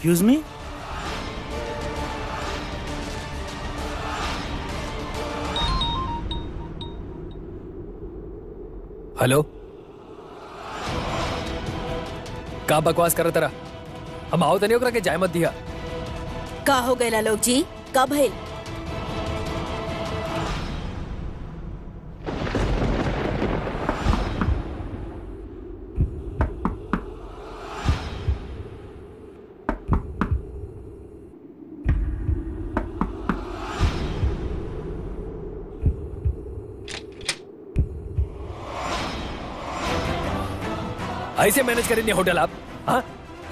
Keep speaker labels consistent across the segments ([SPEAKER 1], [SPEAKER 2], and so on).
[SPEAKER 1] Excuse me?
[SPEAKER 2] Hello, का बकवास कर तेरा? हम आओ तो नहीं ओकरा के जाय मत दिया।
[SPEAKER 3] का हो गए लोग जी? कब है?
[SPEAKER 2] ऐसे मैनेज करेंगे होटल आप? हाँ,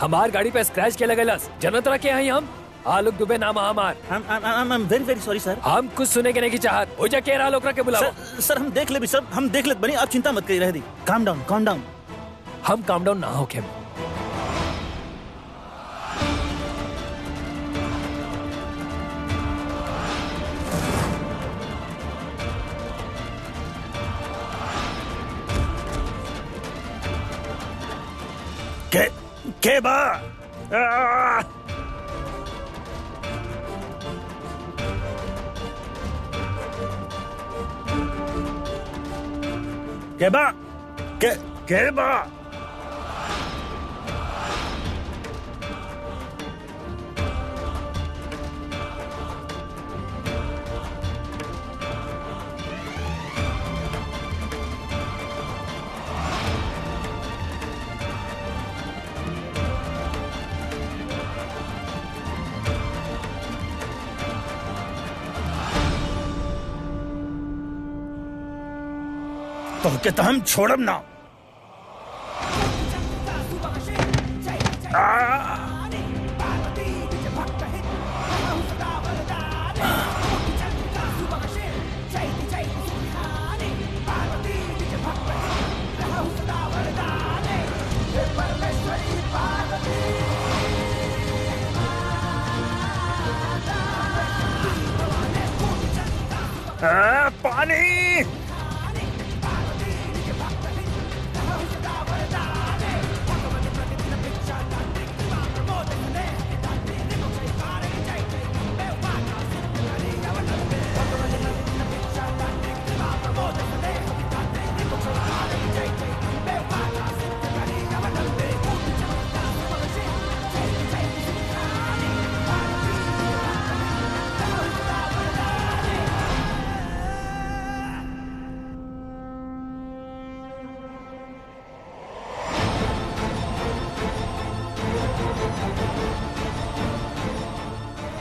[SPEAKER 2] हमार गाड़ी पे स्क्रैच के लगेलस। जनत रखे हैं हम आलोक दुबे नाम हमार।
[SPEAKER 1] I'm very very sorry सर।
[SPEAKER 2] हम कुछ सुने के नहीं की चाहत हो जा के आलोक रखे बुलाओ।
[SPEAKER 1] सर हम देख ले भी सर, हम देख ले बनी, आप चिंता मत करिए। रह दी, काम डाउन काम डाउन।
[SPEAKER 2] हम काम डाउन ना हो के
[SPEAKER 1] के बा केबा केबा तो हम छोड़ब ना। पानी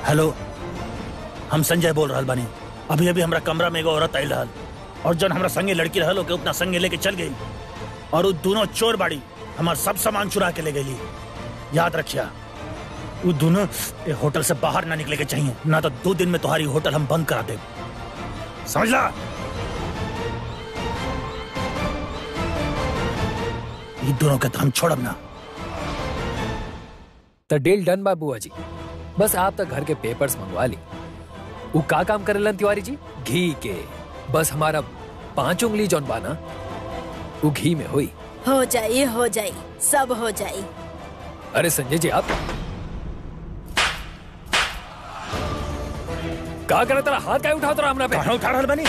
[SPEAKER 1] हेलो, हम संजय बोल रहा बानी। अभी अभी हमरा कमरा में एगो औरत आयल रहल और जन हमरा संगे लड़की रहल ओके अपना संगे लेके चल गई और वो दोनों चोर बाड़ी हमार सब सामान चुरा के ले गई। याद रखिया, वो दोनों होटल से बाहर ना निकले के चाहिए, ना तो 2 दिन में तुम्हारी होटल हम बंद करा दे। समझ ला? ये दोनों के तो हम छोड़ब ना।
[SPEAKER 2] तो डील डन बा बुआ जी। बस आप तक घर के पेपर्स मंगवा ली। वो का काम करेलन तिवारी जी? घी के। बस हमारा 5 उंगली जौन बाना वो घी में हुई।
[SPEAKER 3] हो जाई सब हो जाई।
[SPEAKER 2] अरे संजय जी, आप का करे? तेरा हाथ क्या उठाओ? तेरा हमरा पे
[SPEAKER 1] उठा रहल बानी।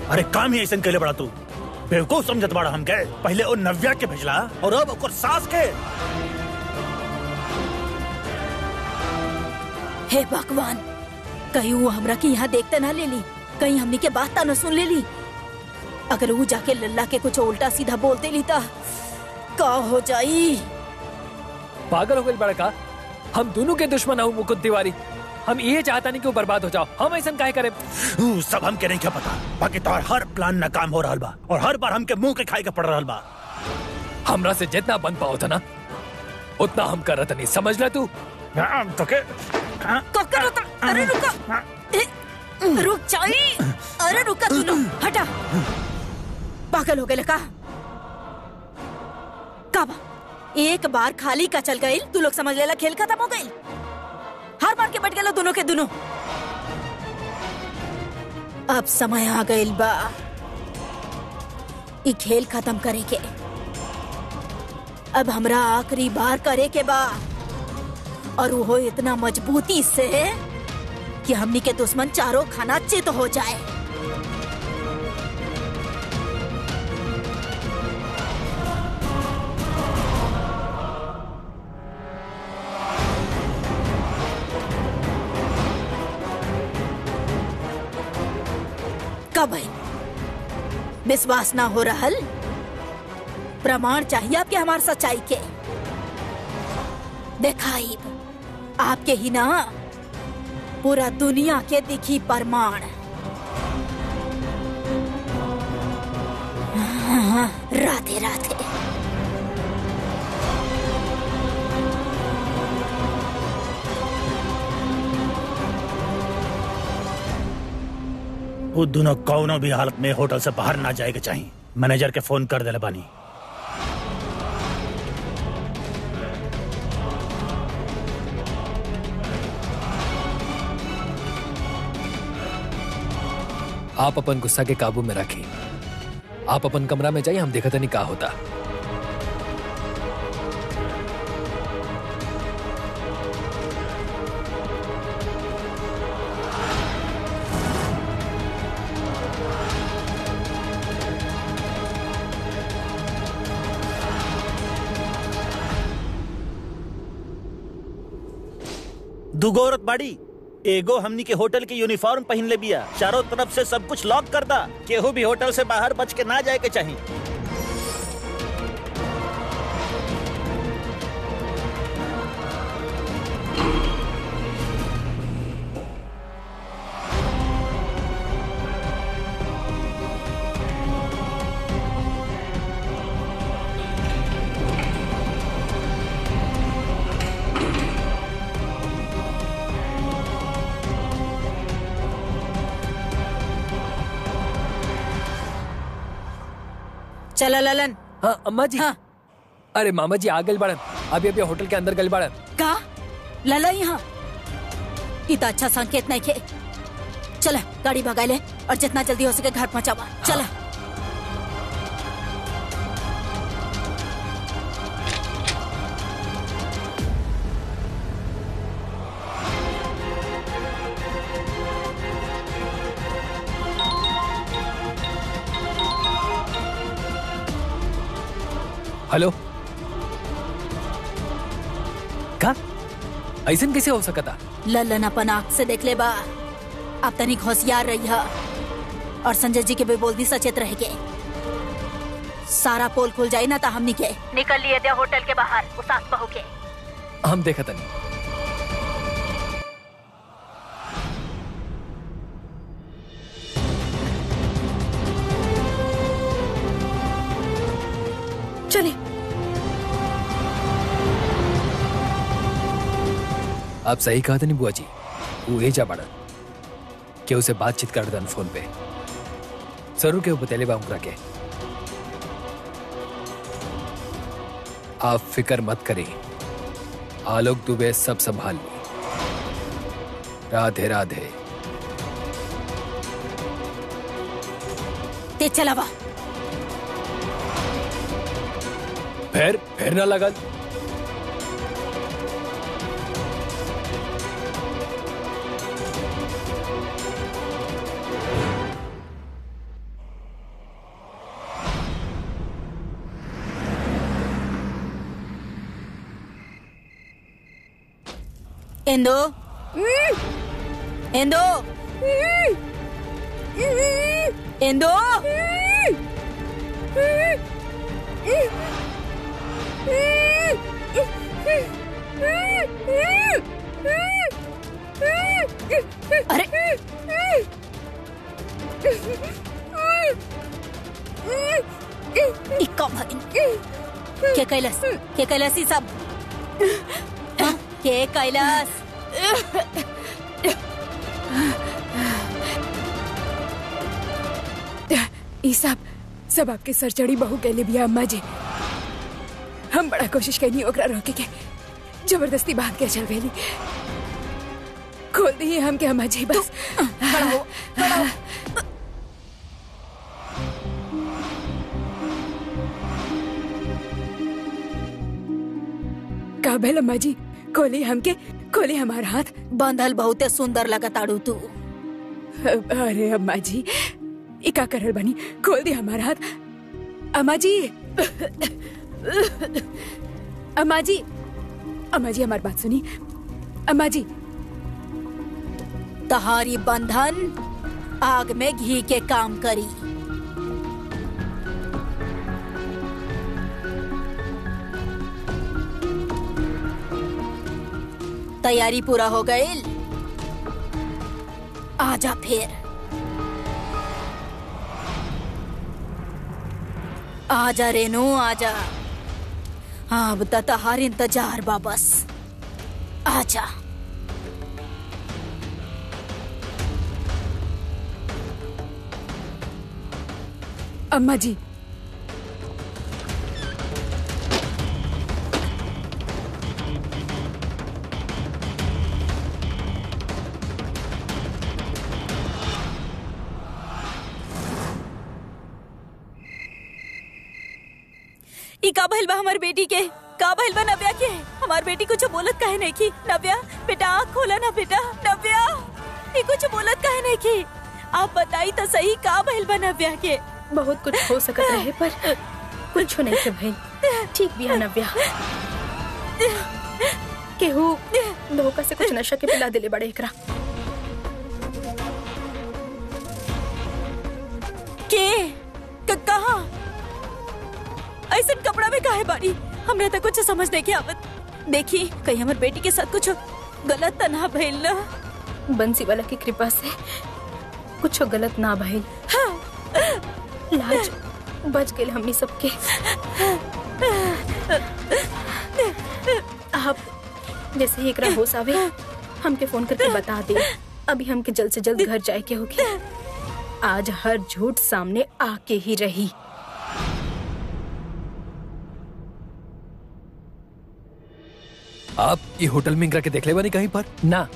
[SPEAKER 1] अरे काम ही ऐसा कैले बड़ा तू बेवकूफ समझत बाड़ा हमके। पहले वो नव्या के भेजला और अब ओकर सास के।
[SPEAKER 3] हे भगवान, कहीं वो हमरा के यहाँ देखते ना ले ली, कहीं हमनी के बात न सुन ले ली। अगर वो जाके लल्ला के कुछ उल्टा सीधा बोलते ली ता का हो जाई?
[SPEAKER 2] पागल हो गई बड़ा का? हम दोनों के दुश्मन हूँ मुकुंद तिवारी। हम ये चाहता नहीं कि वो बर्बाद हो जाओ। हम ऐसा काहे करे?
[SPEAKER 1] सब हमके नहीं क्या पता। बाकी तो हर प्लान नाकाम हो रहा बा और हर बार हमके मुंह के खाए के पड़ रहा बा।
[SPEAKER 2] हमरा से जितना बन पाओ था ना उतना हम करत नहीं। समझ ले तू?
[SPEAKER 1] तो के
[SPEAKER 3] अरे रुको, रुक जाई। अरे रुका, तू लोग हटा। पागल हो गए का? एक बार खाली का चल गई तू लोग समझ लेला खेल खत्म हो गई। हर बार के बैठ गए दोनों के दोनों। अब समय आ गई बा ई खेल खत्म करे के। अब हमरा आखिरी बार करे के बा, और वो इतना मजबूती से कि हमनी के दुश्मन चारों खाना चित हो जाए। कब है? विश्वास ना हो रहल? प्रमाण चाहिए आपके हमार सच्चाई के। देखाई आपके ही ना, पूरा दुनिया के दिखी प्रमाण। राधे राधे।
[SPEAKER 1] वो दोनों कौनो भी हालत में होटल से बाहर ना जाएगा चाहिए। मैनेजर के फोन कर दे बानी।
[SPEAKER 2] आप अपन गुस्सा के काबू में रखें। आप अपन कमरा में जाइए, हम देखते नहीं क्या होता।
[SPEAKER 1] दुगो औरत बाड़ी, एगो हमनी के होटल की यूनिफॉर्म पहन ले बिया। चारों तरफ से सब कुछ लॉक कर दा। केहू भी होटल से बाहर बच के ना जाए के चाहिए।
[SPEAKER 3] चला ललन।
[SPEAKER 2] हाँ अम्मा जी।
[SPEAKER 3] हाँ।
[SPEAKER 2] अरे मामा जी आ गए बाड़न, अभी अभी होटल के अंदर गए बाड़न।
[SPEAKER 3] का लला यहाँ? इतना अच्छा संकेत नहीं खे। चला गाड़ी भगा ले और जितना जल्दी हो सके घर पहुँचावा। चला।
[SPEAKER 2] हेलो, का ऐसा कैसे हो सकता?
[SPEAKER 3] ललन अपन आँख से देख ले बा। अब तनिक होशियार रही है और संजय जी के भी बोल दी सचेत रह के। सारा पोल खुल जाए ना तो हमनी के निकल लिए दे होटल के बाहर उस सास बहू के।
[SPEAKER 2] हम देखा नहीं।
[SPEAKER 3] चले।
[SPEAKER 2] आप सही कहा था नहीं बुआ जी, वो ए जा बड़ा के उसे बातचीत कर दन फोन पे। जरूर के वो बतेले बाउंग्रा के। आप फिक्र मत करें, आलोक दुबे सब संभाल ली। राधे राधे।
[SPEAKER 3] ते चलावा।
[SPEAKER 2] फिर ना लगा।
[SPEAKER 3] इंदो, इंदो, इंदो। अरे के कैलाश, के कैलाश ही सब। हाँ? के कैलाश।
[SPEAKER 4] ई सब आपके सर चढ़ी बहू के लिए भी अम्मा जी। हम बड़ा कोशिश करनी ओकरा रोके के, जबरदस्ती भाग के चल गई। खोल दी हम के अम्मा जी बस।
[SPEAKER 3] खड़ा हो, खड़ा हो।
[SPEAKER 4] का भेल अम्मा जी? खोली हमके, खोली हमारा हाथ।
[SPEAKER 3] बंधल बहुते सुंदर लगताड़ू तू।
[SPEAKER 4] अरे अम्मा जी, ई का करल बनी? खोल दी हमारा हाथ। अम्मा जी, अम्मा जी, अम्मा जी हमारी बात सुनी। अम्मा जी,
[SPEAKER 3] तहारी बंधन आग में घी के काम करी। तैयारी पूरा हो गई? आजा फिर, आजा रेनू आजा। हाँ अब तो तहार इंतजार बा बस। आजा।
[SPEAKER 4] अम्मा जी,
[SPEAKER 3] ई का भइल बा हमार बेटी के? का भइल बा नव्या के? हमार बेटी कुछ बोलत काहे नहीं की? नव्या बेटा आँख खोला ना बेटा। नव्या ई कुछ बोलत काहे नहीं की? आप बताई तो सही, का भइल बा नव्या के?
[SPEAKER 5] बहुत कुछ हो सकता है पर कुछ नहीं के भाई। ठीक भी है नव्या, केहू धोखा से कुछ नशा के पिला दिले बड़े एकरा।
[SPEAKER 3] के कहा ऐसा कपड़ा में काहे बारी? हमरा तो कुछ समझ नहीं के आवत। देखी कहीं हमार बेटी के साथ कुछ गलत तो ना भइल ना?
[SPEAKER 5] बंसी वाला की कृपा से कुछ गलत ना भइल। लाज बच गए हमनी सबके। आप जैसे ही एकरा होश आवे हमके फोन करके बता दे। अभी हमके जल्द से जल्द घर जाए के होगी। आज हर झूठ सामने आके ही रही।
[SPEAKER 2] आप ये होटल में करके देख ले बनी कहीं पर? ना।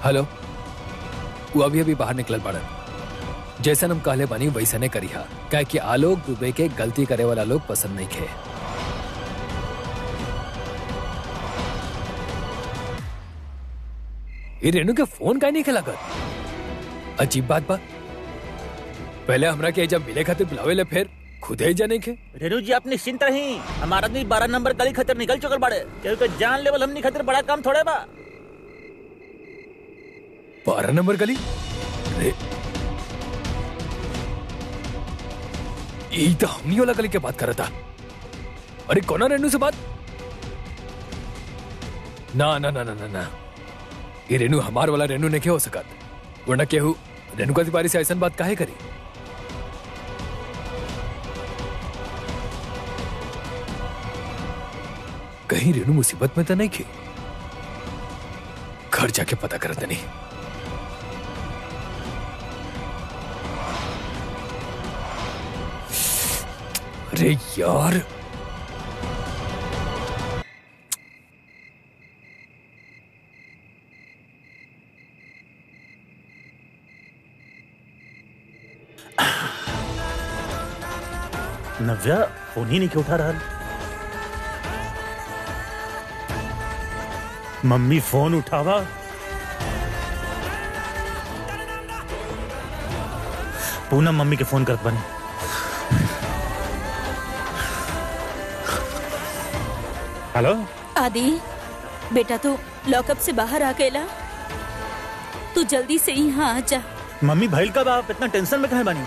[SPEAKER 2] हेलो, वो अभी अभी बाहर निकल पड़ा। जैसा हम कहले बानी वैसा ने करिहा, क्या कि आलोक दुबे के गलती करे वाला लोग पसंद नहीं खे। ये रेनू के फोन का नहीं खेला कर? अजीब बात बा। पहले हमरा के जब मिले खातिर बुलावे ले फिर खुद ही जाने के।
[SPEAKER 1] रेनू जी आप निश्चिंत रही, हमारा आदमी 12 नंबर गली खतर निकल चुकल बाड़े। क्योंकि जान लेवल हमनी खातिर बड़ा काम थोड़े बा।
[SPEAKER 2] 12 नंबर गली? यही तो हमनी वाला गली के बात कर रहा था। अरे कौन रेनू से बात? ना ना ना ना ना ना, ये रेनू हमार वाला रेनू ने क्या हो सकत? वरना केहू रेनू का तिवारी से ऐसा बात काहे करी? कहीं रेनू मुसीबत में तो नहीं की? घर जाके पता करते नहीं। अरे यार,
[SPEAKER 1] नव्या फोन ही नहीं क्यों उठा रहा? मम्मी फोन उठावा। पूनम मम्मी के फोन करत बनी। हेलो
[SPEAKER 3] आदि बेटा, तू लॉकअप से बाहर आ गया। तू जल्दी से यहाँ आ जा।
[SPEAKER 1] मम्मी भाईल का बाप इतना टेंशन में कहाँ बनी?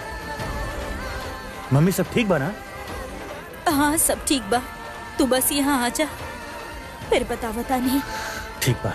[SPEAKER 1] मम्मी सब ठीक बा ना?
[SPEAKER 3] हाँ सब ठीक बा। तू बस यहाँ आ जा, फिर बता नहीं।
[SPEAKER 1] ठीक बा।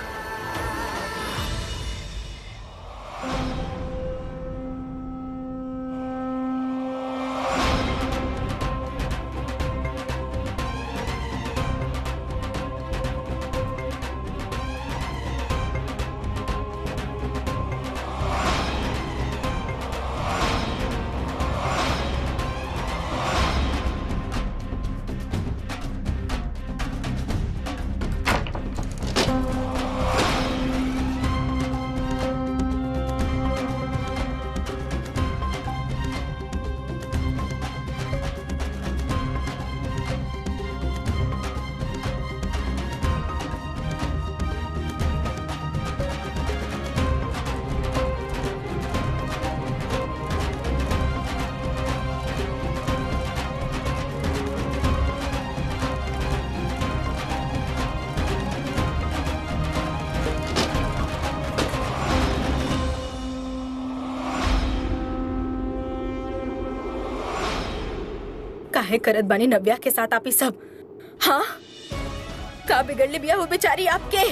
[SPEAKER 5] काहे करत बानी नव्या के साथ आप ही सब? हाँ, का बिगड़ ले बिया वो बेचारी आपके?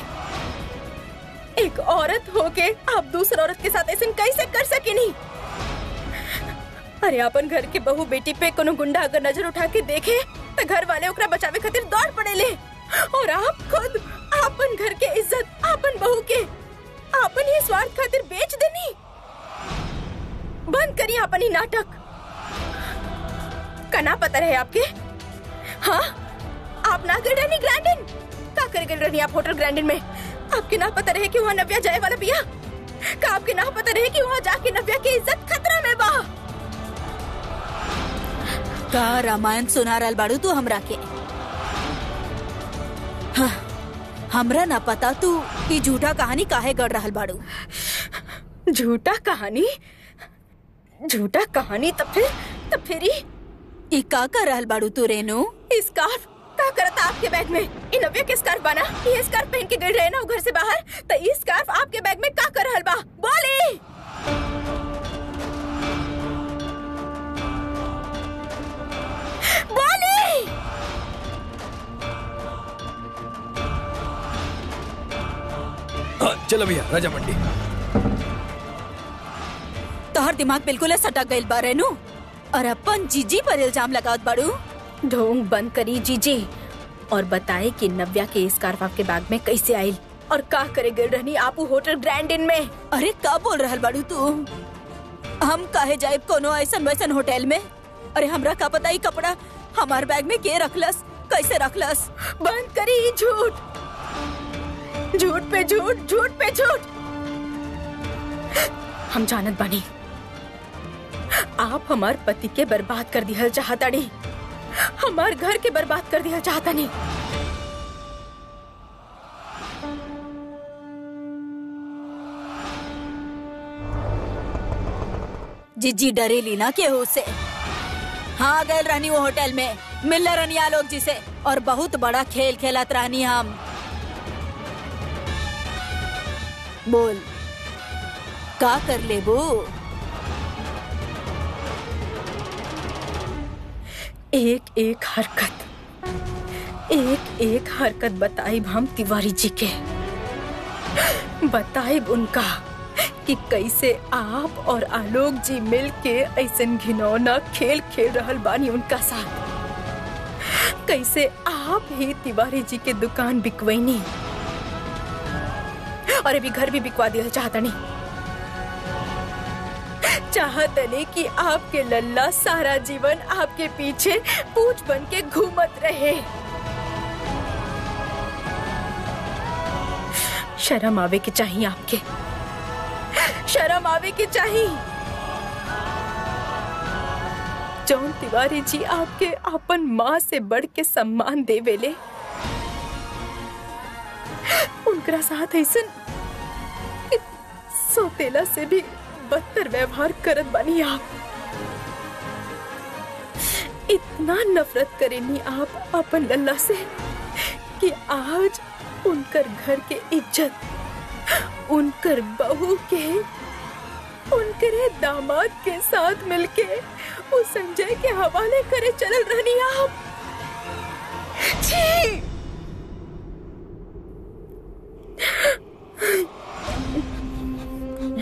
[SPEAKER 5] एक औरत होके आप दूसरी औरत के साथ ऐसे कैसे कर सकेनी? अरे अपन घर के बहू बेटी पे कोनो गुंडा अगर नजर उठा के देखे तो घर वाले ओकरा बचावे खातिर दौड़ पड़े ले, और आप खुद अपन घर के इज्जत अपन बहू के अपन ही स्वार्थ खातिर बेच देनी। बंद करिए अपन ही नाटक। कना पता रहे आपके? हाँ, आप ना गए रहनी ग्रैंडन? का कर गए रहनी आप होटल ग्रैंडन में? आपके ना पता रहे कि वहाँ नव्या जाए वाला बिया? का आपके ना पता रहे कि वहाँ जाके नव्या की इज्जत खतरा में बा?
[SPEAKER 3] का रामायण सुना रहल बाड़ू तू हमरा के? हाँ, हमरा ना पता तू ई झूठा कहानी काहे गढ़ रहल बाड़ू।
[SPEAKER 5] झूठा कहानी? झूठा कहानी? तब फिर
[SPEAKER 3] ई का कर रहल बाड़ू तू रेनू?
[SPEAKER 5] स्कार्फ का करता आपके बैग में? इ नव्या के स्कार्फ बना? ये स्कार्फ पहन के गई रहे ना घर से बाहर, तो ये स्कार्फ आपके बैग में का कर रहल बा? बोली। बोली।
[SPEAKER 2] चलो भैया राजा मंडी।
[SPEAKER 3] तोहर दिमाग बिल्कुल सटक गइल बा रेनू, और अपन जीजी पर इल्जाम लगावत बाड़ू।
[SPEAKER 5] ढोंग बंद करी जीजी, और बताए कि नव्या के स्कार्फ आपके बैग में कैसे आई और का करे गई रहनी आप होटल ग्रैंडन में?
[SPEAKER 3] अरे का बोल रहल बाड़ू तू? हम काहे जाए कोनो ऐसन वैसन होटल में? अरे हमरा का पता ई कपड़ा हमार बैग में के रखलस, कैसे रखलस?
[SPEAKER 5] बंद करी झूठ, झूठ पे झूठ, झूठ पे झूठ। हम जानत बानी आप हमार पति के बर्बाद कर दिया चाहतानी, हमार घर के बर्बाद कर दिया चाहतानी।
[SPEAKER 3] जीजी डरेली ना केहू से। हाँ, गए रहनी वो होटल में, मिल रहनी आलोक जी से, और बहुत बड़ा खेल खेलत रहनी हम। बोल का कर लेबू?
[SPEAKER 5] एक एक हरकत बताइब हम तिवारी जी के, बताइब उनका कि कैसे आप और आलोक जी मिल के ऐसन घिनौना खेल खेल रहल बानी उनका साथ। कैसे आप ही तिवारी जी के दुकान बिकवैनी और अभी घर भी बिकवा दिया चाहतनी कि आपके लल्ला सारा जीवन आपके पीछे पूछ बन के घूमत रहे। शर्म आवे के चाहिए आपके, शर्म आवे के चाहिए। जौन तिवारी जी आपके अपन माँ से बढ़ के सम्मान देवेले, उनका साथ ऐसन सोतेला से भी बदतर व्यवहार करत बानी आप। इतना नफरत करेनी आप अपन लल्ला से कि आज उनकर घर के इज्जत, उनकर बहू के, उनके दामाद के साथ मिलके उस संजय के हवाले करे चल रहनी आप। छी!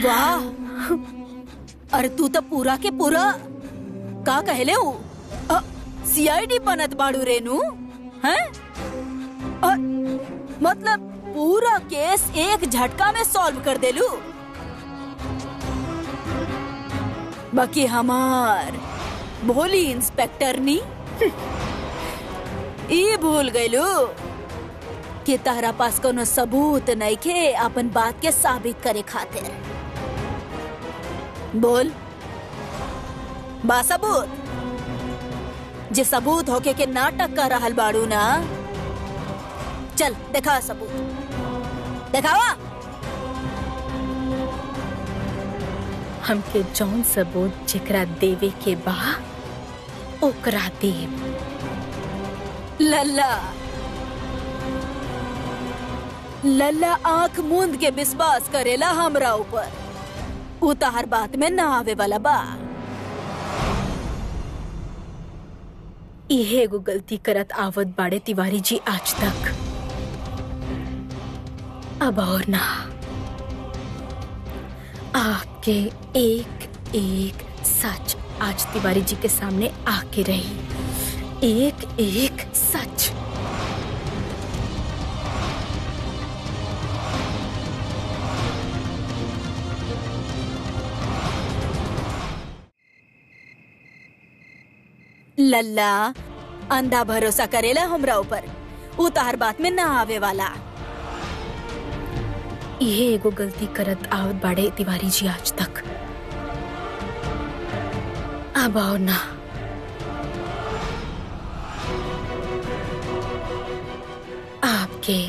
[SPEAKER 3] वाह, अरे तू तो पूरा के पूरा का कहले हूँ सीआईडी बनत बाड़ू रेनू, हैं? मतलब पूरा केस एक झटका में सॉल्व कर देलू। बाकी हमार भोली इंस्पेक्टर नी ई भूल गयलू कि तारा पास कोनो सबूत नहीं के अपन बात के साबित करे खातिर। बोल बा सबूत, जे सबूत होके के नाटक कर रहल बाड़ू ना, चल देखा सबूत, देखावा।
[SPEAKER 5] हमके जौन सबूत जेकरा देवे के बा ओकरा देव।
[SPEAKER 3] लल्ला लल्ला आंख मूंद के विश्वास करेला हमरा ऊपर, उतार बात में ना आवे वाला बा।
[SPEAKER 5] इहे एगो गलती करत आवत बाड़े तिवारी जी आज तक, अब और ना। आपके एक एक सच आज तिवारी जी के सामने आके रही, एक एक सच।
[SPEAKER 3] लल्ला अंधा भरोसा करेला हमरा ऊपर, उतार बात में ना आवे वाला।
[SPEAKER 5] ये एगो गलती करत आवत बाड़े तिवारी जी आज तक, अब और ना। आपके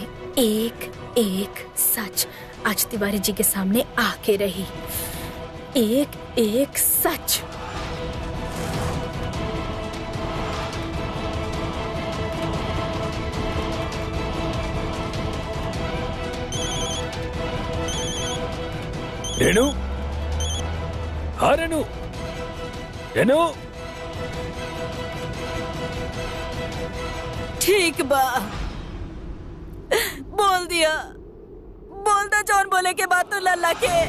[SPEAKER 5] एक एक सच आज तिवारी जी के सामने आके रही, एक एक सच।
[SPEAKER 2] रेनू, हाँ रेनू, रेनू।
[SPEAKER 3] ठीक बा, बोल दिया, बोल दा जौन बोले के बाद तो लल्ला के।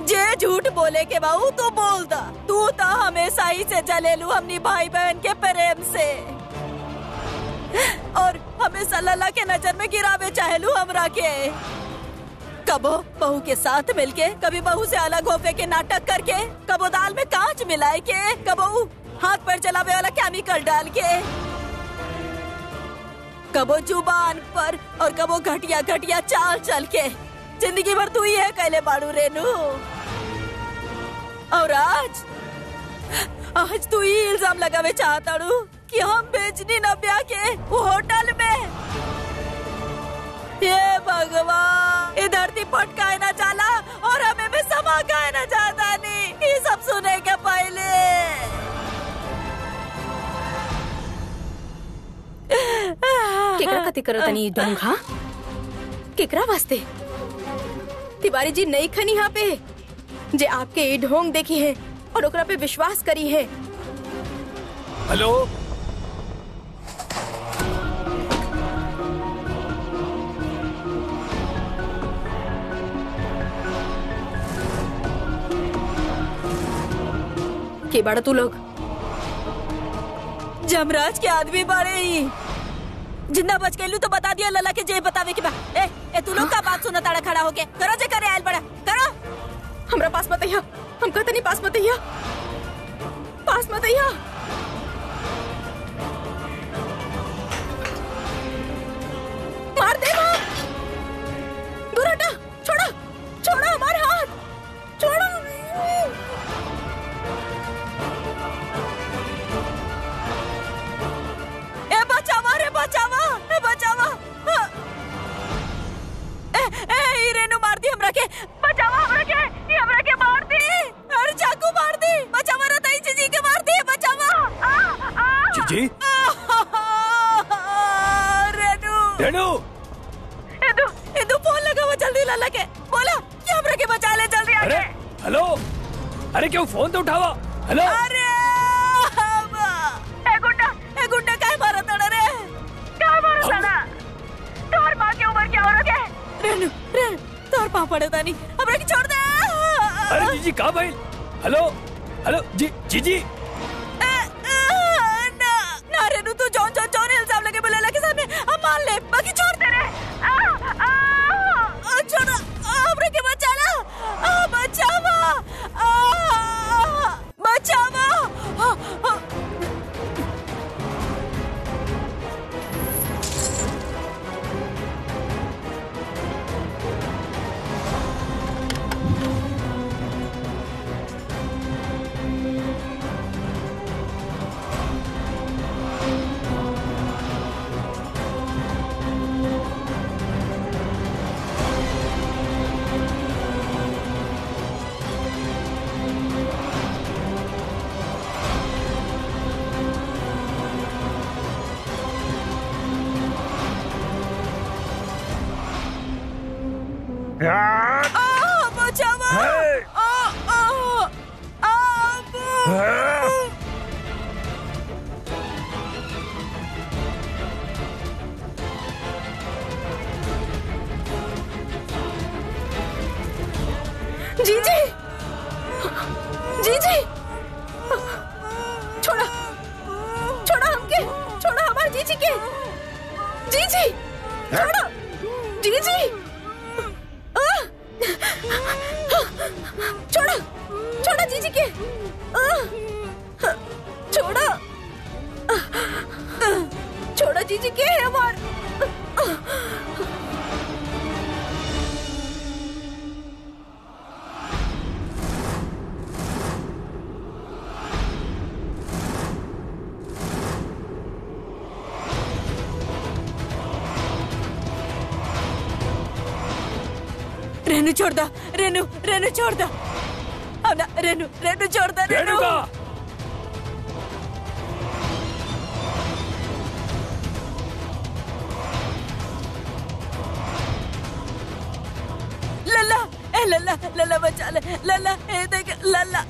[SPEAKER 3] जे झूठ बोले के बाऊ तो बोल दा, तू तो हमेशा ही से जलेलू हमनी भाई बहन के प्रेम से, और हमेशा लल्ला के नजर में गिरावे चाहेलू हमरा के। कबो बहू के साथ मिलके, कभी बहू से अलग होके के नाटक करके, कबो दाल में कांच मिलाए के, कबो हाथ पर चलावे वाला केमिकल डाल के, कबो जुबान पर और कबो घटिया घटिया चाल चल के जिंदगी भर तू ही है कैले बाड़ू रेनू। और आज तू ही इल्जाम लगावे चाहताड़ू कि हम बेचनी नव्या के वो होटल में। ये भगवान, ये धरती पटकाए ना जाला और हमें भी समा काए ना जाता नहीं। ये सब सुने के पहले
[SPEAKER 5] केकरा कति करो तनी ढोंग? हाँ, केकरा वास्ते? तिवारी जी नहीं खनी यहाँ पे जे आपके ये ढोंग देखी है और ओकरा पे विश्वास करी है।
[SPEAKER 2] हेलो,
[SPEAKER 5] के बाड़ा तू लोग?
[SPEAKER 3] जमराज के आदमी बाड़े ही। जिंदा बच गई तो बता दिया लला के जे बतावे के बा। ए तू लोग का बात सुना ताड़ा खड़ा होके करो, जे करे आयल बड़ा करो।
[SPEAKER 5] हमरा पास मत आइया, हम कहते नहीं पास मत आइया, पास मत आइया। मार दे मां, दूर हटा, छोड़ो छोड़ो हमारे हाथ, छोड़ो।
[SPEAKER 3] रेनू मार दी हमरा के, बचावा हमरा के, ये हमरा के मार दी, अरे चाकू मार दी, बचावा रताई जीजी के मार दी, बचावा।
[SPEAKER 2] जीजी?
[SPEAKER 3] रेनू,
[SPEAKER 2] रेनू,
[SPEAKER 3] इदु फोन लगावा जल्दी लल्ला के, बोला कि हमरा के बचा ले जल्दी आके।
[SPEAKER 2] अरे हेलो, अरे क्यों फोन तो उठावा। हेलो,
[SPEAKER 3] अरे ए गुंडा काय मारा तड़ा रे, काय मारा तड़ा? तोर मां के उम्र क्या हो रहा है? रेनू तोर पाँव पड़ता नहीं, अब रख छोड़ दे।
[SPEAKER 2] अरे जीजी कहाँ भाई? हेलो हेलो जीजी
[SPEAKER 3] ना रेनू, तू जौन इल्जाम लगे बोले लगे सामने हम मान ले, बाकी छोड़ दे रे। छोड़, अब रख बचा ला, बचावा, बचावा।
[SPEAKER 5] जीजी के। जीजी छोड़ो जीजी। छोड़ो छोड़ो जीजी के। छोड़ो छोड़ो जीजी के। हमार
[SPEAKER 3] रेनू छोड़ दो। रेनू रेनू छोड़ दो। अब ना रेनू रेनू छोड़ दो। रेनू लल्ला ए लल्ला लल्ला बचा ले। लल्ला ए देख लल्ला।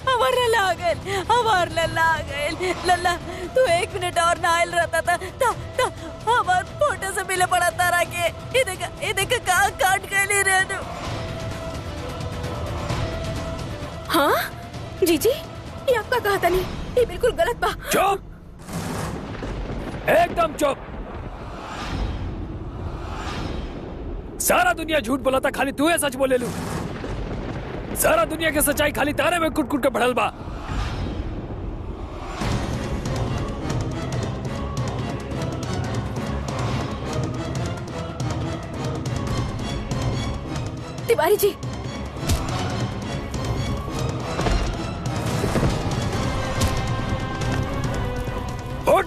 [SPEAKER 3] हमार लल्ला आ गए। हमार लल्ला आ गए। लल्ला तू 1 मिनट और ना आयल रहता था हमार फोटो से मिले पड़ा तारा के। ये देखा कहाँ काट गए रेनू।
[SPEAKER 5] हाँ जीजी ये आपका कहा था नहीं, ये बिल्कुल गलत बा।
[SPEAKER 2] चुप, एकदम चुप। सारा दुनिया झूठ बोला था, खाली तू है सच बोले लू। सारा दुनिया की सच्चाई खाली तारे में कुट कुट के बढ़ल बा।
[SPEAKER 5] तिवारी जी
[SPEAKER 2] उठ।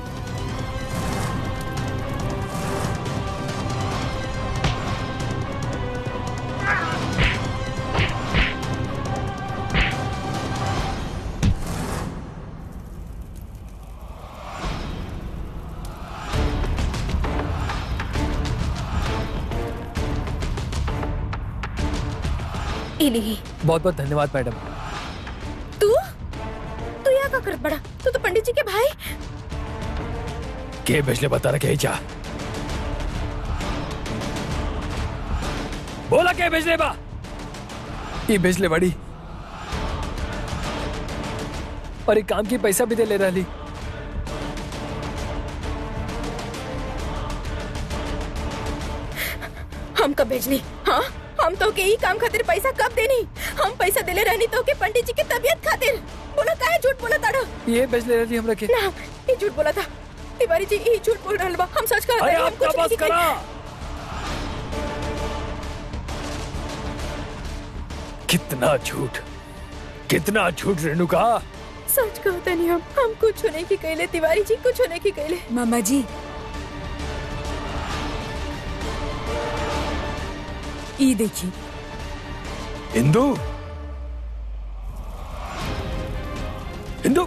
[SPEAKER 5] नहीं।
[SPEAKER 2] बहुत बहुत धन्यवाद मैडम।
[SPEAKER 5] तू यहाँ का करत बड़ा? तू तो पंडित जी के भाई।
[SPEAKER 2] के भेजले बता रखे जा। बोला के भेजले बा? ये भेजले बड़ी और एक काम की पैसा भी दे ले रही।
[SPEAKER 5] हम कब भेजनी? हाँ हम तो के ही काम खातिर पैसा कब देनी? हम पैसा देले रहनी तो के पंडित जी की तबीयत खातिर। बोला काहे झूठ बोला ताड़ो?
[SPEAKER 2] ये भेजले रही हम रखे
[SPEAKER 5] ना, ये झूठ बोला था। तिवारी जी ये झूठ बोल रहल बा। हम सच कह रहे हैं। हम कुछ नहीं करा।
[SPEAKER 2] कितना झूठ, कितना झूठ रेणुका।
[SPEAKER 5] सच कहते नहीं हम कुछ नहीं की कहले। तिवारी जी कुछ नहीं की कहले।
[SPEAKER 4] मामा जी ई देखिए।
[SPEAKER 2] इंदु, इंदु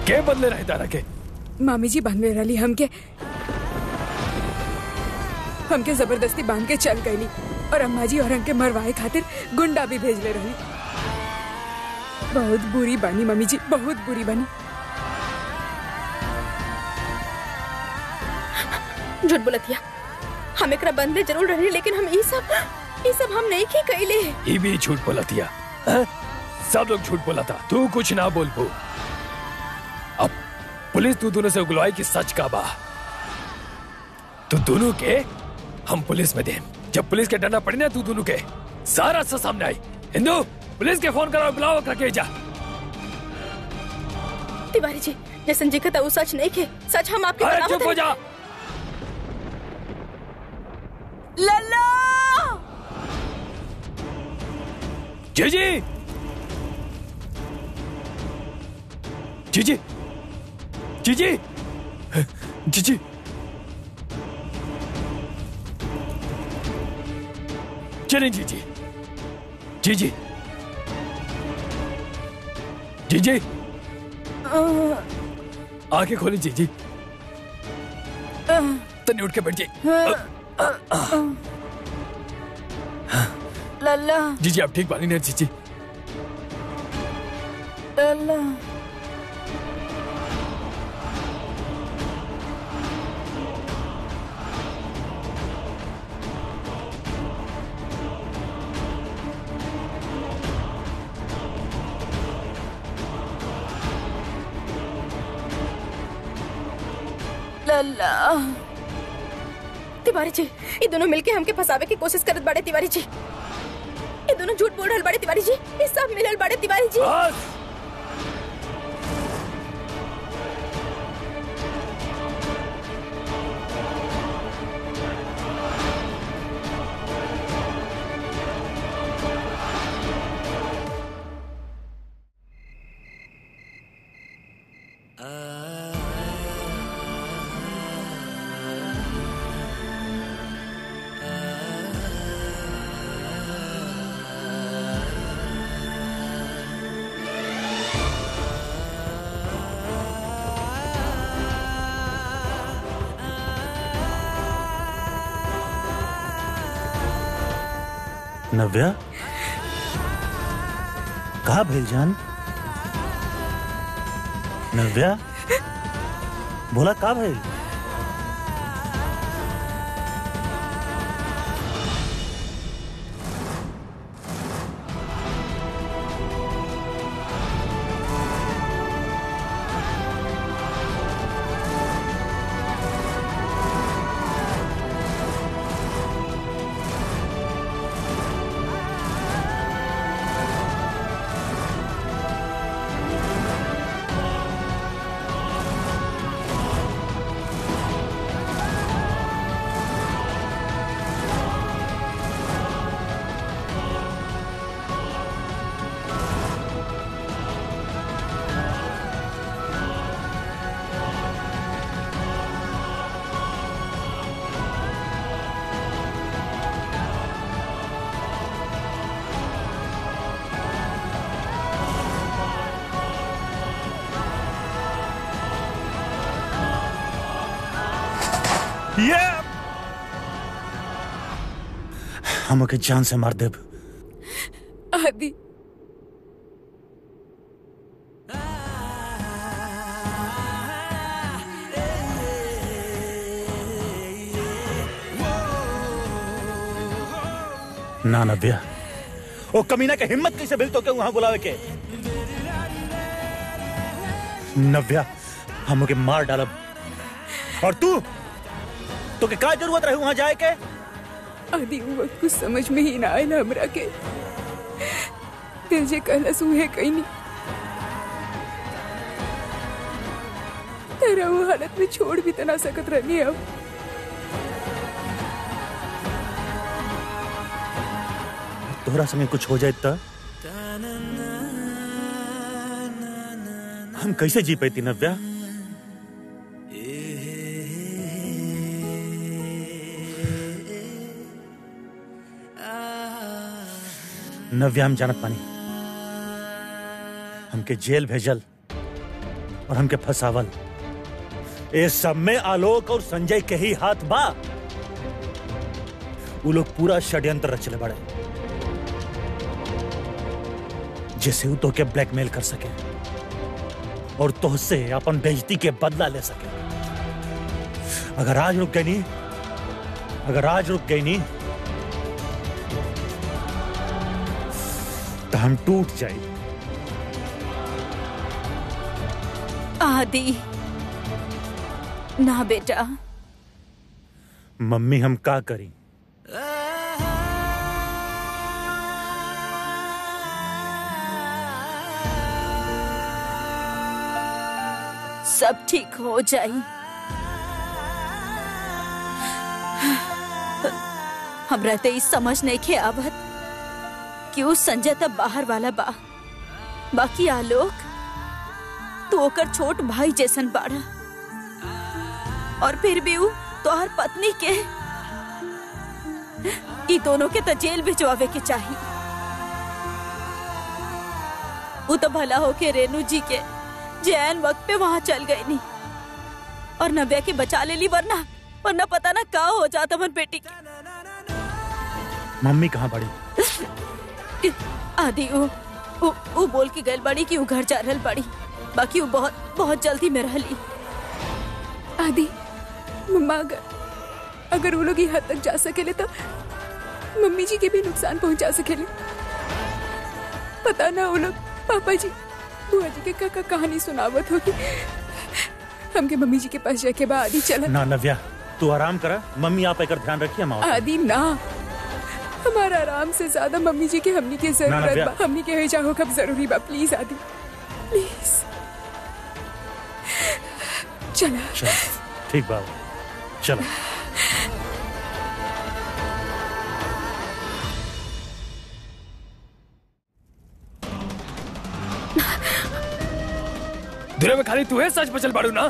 [SPEAKER 2] के बदले रहे तारा के?
[SPEAKER 4] मामी जी बांधले रही हमके जबरदस्ती बांध के चल गई और अम्मा जी और हमके मरवाए खातिर गुंडा भी भेज ले रही। बहुत बुरी बनी मम्मी जी, बहुत बुरी बनी।
[SPEAKER 5] झूठ बोलतिया। हम एकरा बंदे जरूर रहे लेकिन हम ये सब हम नहीं की कहले।
[SPEAKER 2] ये भी झूठ बोलतिया। सब लोग झूठ बोला था, तू कुछ ना बोल पो। अब पुलिस तू दोनों से उगलवाई कि सच का बा। तू दोनों के हम पुलिस में दे। जब पुलिस के डंडा पड़ी ना तू दोनों के सारा सच सामने आई। हिंदू पुलिस के फोन करो, बुलाओ करके जा।
[SPEAKER 5] तिवारी जी जैसन जी कहता वो सच नहीं के। सच हम आपके
[SPEAKER 2] अरे चुप हो जा।
[SPEAKER 3] लल्ला
[SPEAKER 2] जीजी, जीजी, जीजी, जीजी, चलें जीजी, जीजी, जीजी, आंखें खोली जीजी। तन्नी उठ के बैठ जाइए।
[SPEAKER 3] लल्ला
[SPEAKER 2] जी जी आप ठीक बानी ना जी।
[SPEAKER 3] लल्ला लल्ला।
[SPEAKER 5] तिवारी जी ये दोनों मिलके हमके फंसावे की कोशिश करत बाड़े तिवारी जी। ये दोनों झूठ बोल रहल बाड़े तिवारी जी। ये सब मिलल बाड़े तिवारी जी।
[SPEAKER 2] बस
[SPEAKER 1] नव्या कहा भेल जान? नव्या बोला का भेल? ये हमके जान से मार देब।
[SPEAKER 4] आदि
[SPEAKER 1] ना नव्या ओ कमीना के हिम्मत कैसे भेल तो के वहां बुलावे के? नव्या हमके मार डालब और तू तो के का जरूरत रहे वहां जाए के?
[SPEAKER 4] आदि वो वक्त कुछ समझ में ही ना आया हमरा के। दिल जे कहला सुहे कहीं नहीं तेरा वो हालत में छोड़ भी तना सकत रहनी अब।
[SPEAKER 1] तोहरा संगे कुछ हो जाए तो हम कैसे जी पाती नव्या? नव्या हम जानत पानी हमके जेल भेजल और हमके फसावल इस सब में आलोक और संजय के ही हाथ बा। वो लोग पूरा षड्यंत्र रचले बड़े जिसे वो तो के ब्लैकमेल कर सके और तुझसे अपन बेइज्जती के बदला ले सके। अगर आज रुक गई नहीं तो हम टूट जाए।
[SPEAKER 3] आदि ना बेटा।
[SPEAKER 1] मम्मी हम का करी?
[SPEAKER 3] सब ठीक हो जाई। हम रहते ही समझ नहीं के आवत कि उस संजय तब बाहर वाला बा। बाकी आलोक तो ओकर छोट भाई जैसन बाड़ा और फिर भी वो तोहर पत्नी के ई दोनों के तो जेल भिजवावे के चाहिए। वो तो भला हो के रेनू जी के जैन वक्त पे वहां चल गई नहीं और नव्या के बचा ले ली, वरना वरना पता ना का हो जाता मन बेटी के।
[SPEAKER 1] मम्मी कहाँ बड़ी?
[SPEAKER 3] आदि वो बोल के गल बड़ी कि वो घर जा रहल बड़ी, बाकी वो बहुत बहुत जल्दी में रहली।
[SPEAKER 4] आदि मम्मा अगर वो लोग यहाँ तक जा सकेले तो मम्मी जी के भी नुकसान पहुंचा सकेले। पता ना वो लोग पापा जी बुआ जी के का कहानी सुनावत होगी। हमके मम्मी जी के पास जाके बाद आदि चला।
[SPEAKER 1] ना नव्या, तू आराम करा, मम्मी आप एकर ध्यान रखिए। हम
[SPEAKER 4] आदि ना, हमारा आराम से ज्यादा मम्मी जी के हमनी के जरूरत बा। हमनी के हो जाओ कब जरूरी बा। प्लीज आदि प्लीज चला।
[SPEAKER 1] ठीक बाबा, चलो।
[SPEAKER 2] दुनिया में खाली तू है सच बचल बाड़ू ना।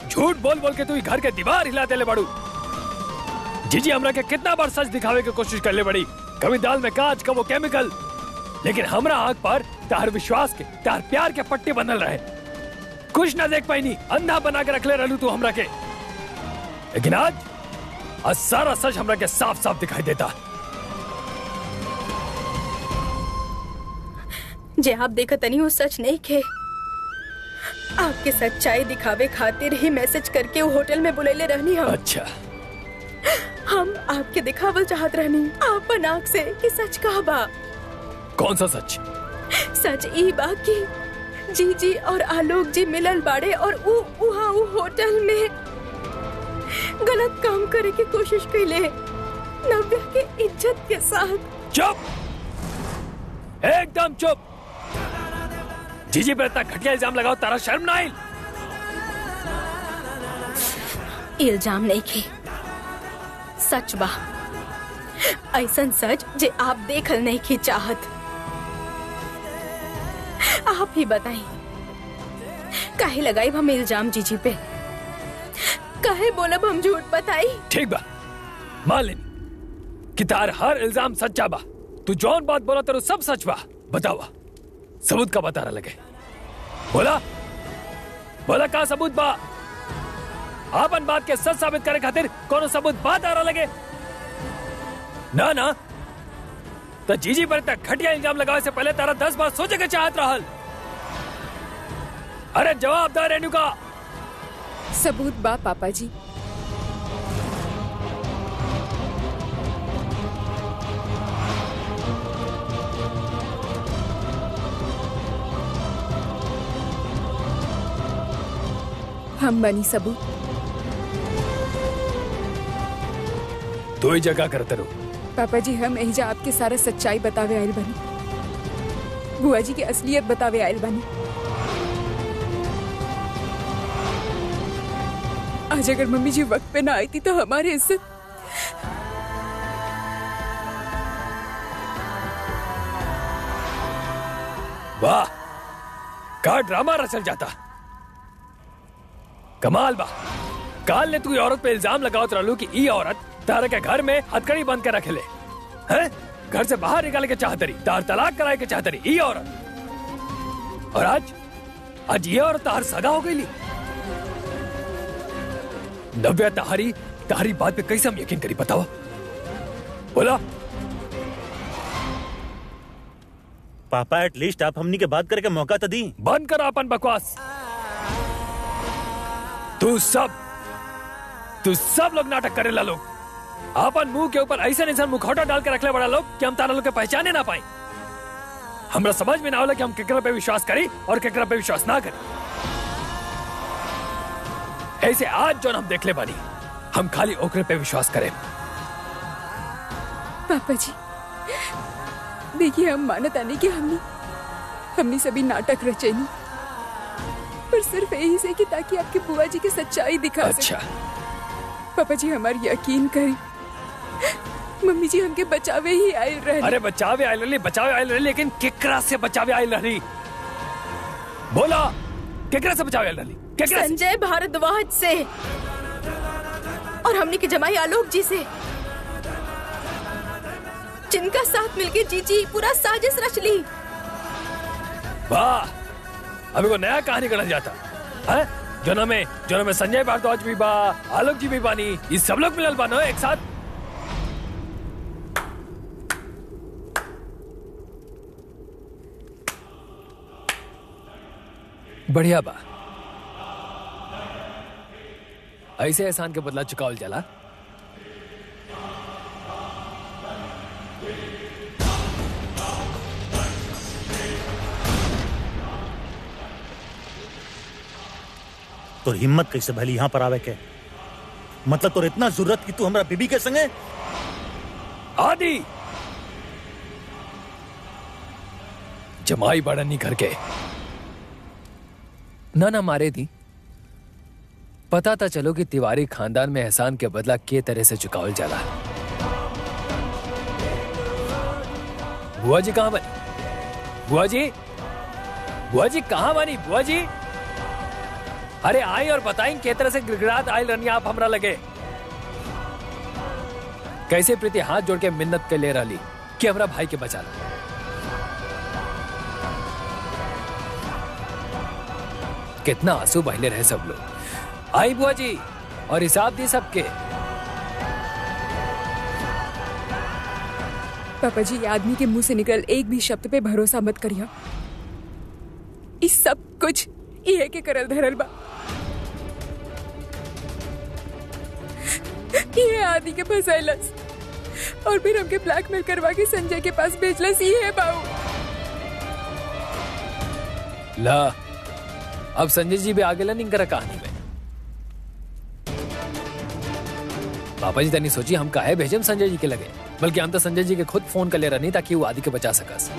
[SPEAKER 2] झूठ बोल बोल के तू घर के दीवार हिला देले बाड़ू। जीजी हमरा के कितना बार सच दिखावे की कोशिश कर ले बड़ी, कभी दाल में कांच, कभी केमिकल, लेकिन हमरा आंख पर तार विश्वास के, तार प्यार के पट्टे बनल रहे। कुछ ना देख पाई, अंधा बना के रख ले रहलू तू हमरा के। लेकिन आज सारा सच हमरा के साफ साफ दिखाई देता।
[SPEAKER 5] जे आप देखा तनी वो सच नहीं खे। आपके सच्चाई दिखावे खातिर ही मैसेज करके वो होटल में बुलेले रहनी।
[SPEAKER 2] अच्छा,
[SPEAKER 5] हम आपके दिखावल चाहत रहनी आपन आँख से कि सच कहा बा।
[SPEAKER 2] कौन सा सच?
[SPEAKER 5] सच ई बा कि जीजी और आलोक जी मिलल बाड़े और वो होटल में गलत काम करे की कोशिश कैले नव्या के इज्जत के साथ।
[SPEAKER 2] चुप, एकदम चुप। जीजी पर इतना घटिया इल्जाम लगाओ, तारा शर्म ना आई?
[SPEAKER 5] इल्जाम नहीं की, सच बा। ऐसन सच जे आप देखल नहीं की चाहत। आप ही बताई काहे लगाई हम इल्जाम जीजी पे? काहे बोलब हम झूठ बताई?
[SPEAKER 2] ठीक बा, मान लेनी कि तार हर इल्जाम सच्चा बा। तू जौन बात बोला तेरे सब सच बा। बतावा, सबूत का बता रहा लगे। बोला बोला का सबूत बा? आपन बात के सच साबित करे खातिर कौन सबूत बात आ रहा लगे? ना ना, तो जीजी पर इतना घटिया इल्जाम लगावे से पहले तारा 10 बार सोचे के चाहत रहल। अरे जवाब दे रेणु का।
[SPEAKER 4] सबूत बा पापा जी। हम बनी सबूत।
[SPEAKER 2] दो ही जगह करते रहो।
[SPEAKER 4] पापा जी हम एहिजा आपके सारा सच्चाई बतावे आयल बनी, बुआ जी की असलियत बतावे आयल बनी। आज अगर मम्मी जी वक्त पे ना आई थी तो हमारी इज्जत।
[SPEAKER 2] वाह, का ड्रामा रचल जाता। कमाल बा। काल ने तू औरत पे इल्जाम लगावत रहलू कि ई औरत तारा के घर में हथकड़ी बंद के रखेले हैं, घर से बाहर निकाले के चाहतरी, तार तलाक कराए के चाहतरी ई औरत। और आज ये औरत तार सगा हो गई। नव्या तारी बात पे कैसे हम यकीन करी? बताओ, बोला।
[SPEAKER 1] पापा एटलीस्ट आप हमनी के बात करके मौका तो दी।
[SPEAKER 2] बंद कर अपन बकवास। तू सब लोग नाटक करेला लोग। अपन मुंह के ऊपर ऐसे नहीं मुखौटा डाल के रखले बड़ा लोग कि हम तारा लोग के पहचाने ना पाए। हमरा समझ में ना होला कि हम केकरा पे विश्वास करी और केकरा पे विश्वास ना करी। ऐसे आज जो हम देख ले बानी, हम खाली ओकरे पे विश्वास करें।
[SPEAKER 4] पापा जी देखिए, हम मानत आने की हमने सभी नाटक रचेनी, पर सिर्फ यही से कि ताकि आपकी बुआ जी की सच्चाई दिखा
[SPEAKER 2] अच्छा।
[SPEAKER 4] पापा जी हमारी यकीन करी, मम्मी जी हमके बचावे ही आयल रही।
[SPEAKER 2] अरे बचावे आयल रही, लेकिन केकरा से बचावे आयल रही? बोला, केकरा से बचावे आयल रही?
[SPEAKER 5] संजय भारद्वाज से और हमने के जमाई आलोक जी से, जिनका साथ मिलके जीजी पूरा साजिश रच ली।
[SPEAKER 2] वाह, अभी को नया कहानी गढ़ल जाता है। जोना में संजय भारद्वाज भी बा, आलोक जी भी बानी, ये सब लोग मिलल बानो एक साथ। बढ़िया बा, ऐसे एहसान के बदला चुकावल जाला।
[SPEAKER 1] तो हिम्मत कैसे भली यहाँ पर आवे के? मतलब तो इतना जरूरत कि तू हमरा बीबी के संगे?
[SPEAKER 2] आदि जमाई बड़ा नहीं करके ना मारे दी। पता था चलो कि तिवारी खानदान में एहसान के बदला के तरह से चुकावल जाला। बुआ जी कहां बनी? बुआ जी कहां बनी? बुआ जी अरे आई और बताई के तरह से गिड़गिड़ात आयल रनिया आप हमरा लगे। कैसे प्रीति हाथ जोड़ के मिन्नत के ले रही कि हमरा भाई के बचा लो। कितना आंसू बहले रहे सब लोग। आई बुआ जी और हिसाब दी सबके।
[SPEAKER 4] पापा जी, आदमी के मुंह से निकल एक भी शब्द पे भरोसा मत करियो। इस सब कुछ ये के करल धरल बा। ये आदि के फंसाइलस और फिर हमके ब्लैकमेल करवा के संजय के पास भेजलस। ये है बाऊ।
[SPEAKER 2] ला अब संजय जी भी आगे नहीं करा कहानी में। पापा जी तनी सोची हम काहे भेजम संजय जी के लगे, बल्कि हम तो संजय जी के खुद फोन कर ले रहा नहीं ताकि वो आदि के बचा सकस।